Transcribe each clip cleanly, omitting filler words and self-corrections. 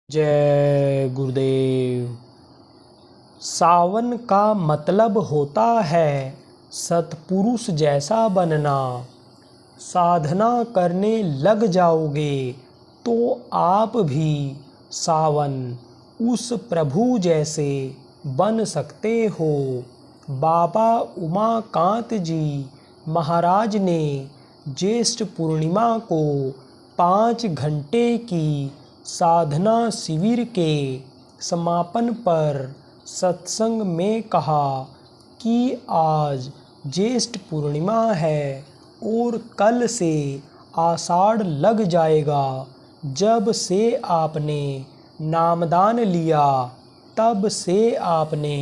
जय गुरुदेव। सावन का मतलब होता है सतपुरुष जैसा बनना। साधना करने लग जाओगे तो आप भी सावन उस प्रभु जैसे बन सकते हो। बाबा उमाकांत जी महाराज ने ज्येष्ठ पूर्णिमा को 5 घंटे की साधना शिविर के समापन पर सत्संग में कहा कि आज ज्येष्ठ पूर्णिमा है और कल से आषाढ़ लग जाएगा। जब से आपने नामदान लिया तब से आपने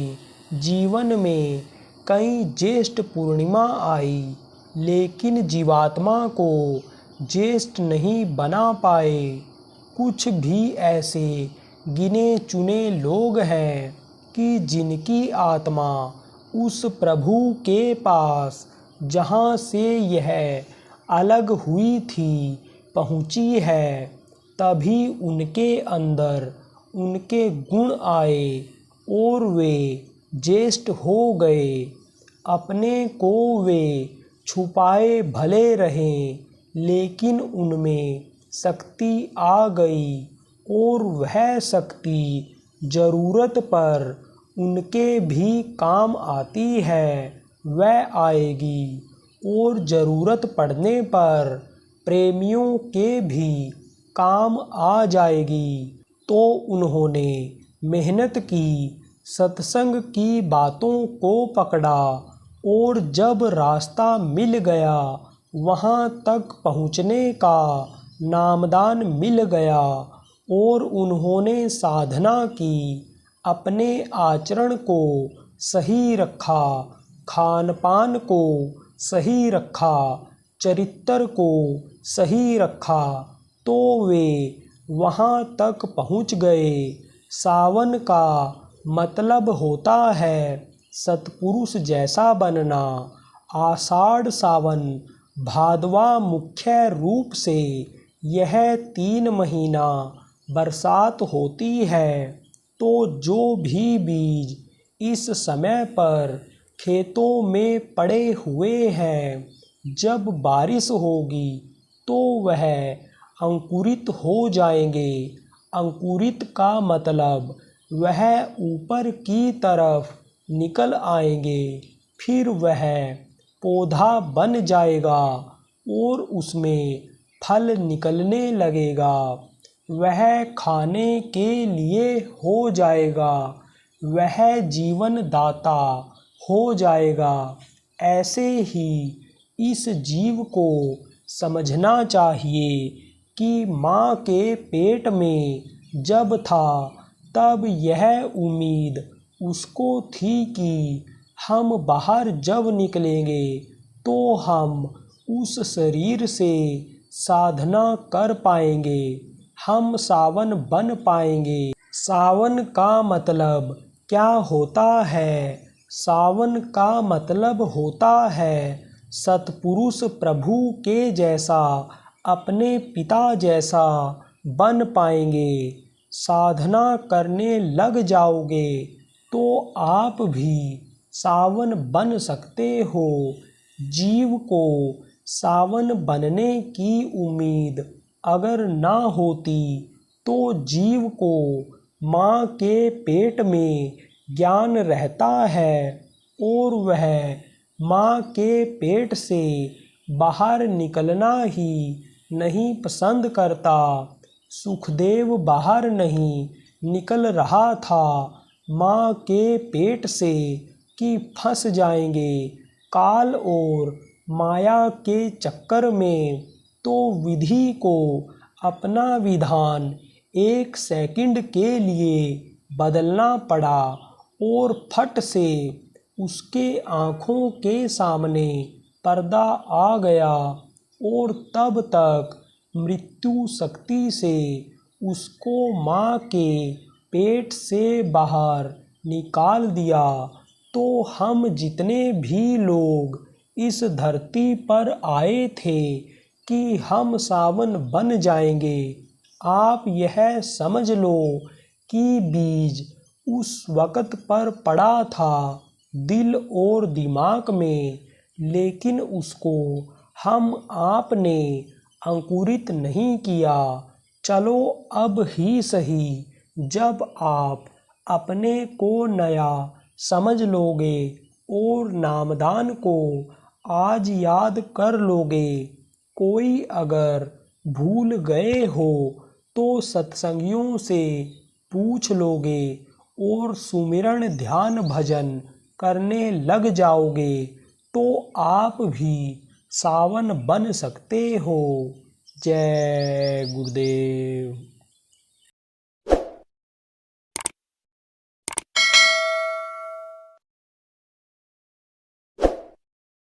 जीवन में कई ज्येष्ठ पूर्णिमा आई, लेकिन जीवात्मा को ज्येष्ठ नहीं बना पाए। कुछ भी ऐसे गिने चुने लोग हैं कि जिनकी आत्मा उस प्रभु के पास जहाँ से यह अलग हुई थी पहुँची है। तभी उनके अंदर उनके गुण आए और वे ज्येष्ठ हो गए। अपने को वे छुपाए भले रहे, लेकिन उनमें शक्ति आ गई और वह शक्ति ज़रूरत पर उनके भी काम आती है। वह आएगी और ज़रूरत पड़ने पर प्रेमियों के भी काम आ जाएगी। तो उन्होंने मेहनत की, सत्संग की बातों को पकड़ा और जब रास्ता मिल गया, वहाँ तक पहुँचने का नामदान मिल गया और उन्होंने साधना की, अपने आचरण को सही रखा, खान पान को सही रखा, चरित्र को सही रखा, तो वे वहाँ तक पहुँच गए। सावन का मतलब होता है सतपुरुष जैसा बनना। आषाढ़ सावन भादवा मुख्य रूप से यह 3 महीना बरसात होती है। तो जो भी बीज इस समय पर खेतों में पड़े हुए हैं, जब बारिश होगी तो वह अंकुरित हो जाएंगे। अंकुरित का मतलब वह ऊपर की तरफ निकल आएंगे, फिर वह पौधा बन जाएगा और उसमें फल निकलने लगेगा। वह खाने के लिए हो जाएगा, वह जीवन दाता हो जाएगा। ऐसे ही इस जीव को समझना चाहिए कि माँ के पेट में जब था तब यह उम्मीद उसको थी कि हम बाहर जब निकलेंगे तो हम उस शरीर से साधना कर पाएंगे, हम सावन बन पाएंगे। सावन का मतलब क्या होता है? सावन का मतलब होता है सतपुरुष प्रभु के जैसा, अपने पिता जैसा बन पाएंगे। साधना करने लग जाओगे तो आप भी सावन बन सकते हो। जीव को सावन बनने की उम्मीद अगर ना होती तो जीव को माँ के पेट में ज्ञान रहता है और वह माँ के पेट से बाहर निकलना ही नहीं पसंद करता। सुखदेव बाहर नहीं निकल रहा था माँ के पेट से कि फंस जाएंगे काल और माया के चक्कर में। तो विधि को अपना विधान 1 सेकंड के लिए बदलना पड़ा और फट से उसके आँखों के सामने पर्दा आ गया और तब तक मृत्यु शक्ति से उसको माँ के पेट से बाहर निकाल दिया। तो हम जितने भी लोग इस धरती पर आए थे कि हम सावन बन जाएंगे, आप यह समझ लो कि बीज उस वक़्त पर पड़ा था दिल और दिमाग में, लेकिन उसको हम आपने अंकुरित नहीं किया। चलो अब ही सही, जब आप अपने को नया समझ लोगे और नामदान को आज याद कर लोगे। कोई अगर भूल गए हो तो सत्संगियों से पूछ लोगे और सुमिरन ध्यान भजन करने लग जाओगे तो आप भी सावन बन सकते हो। जय गुरुदेव।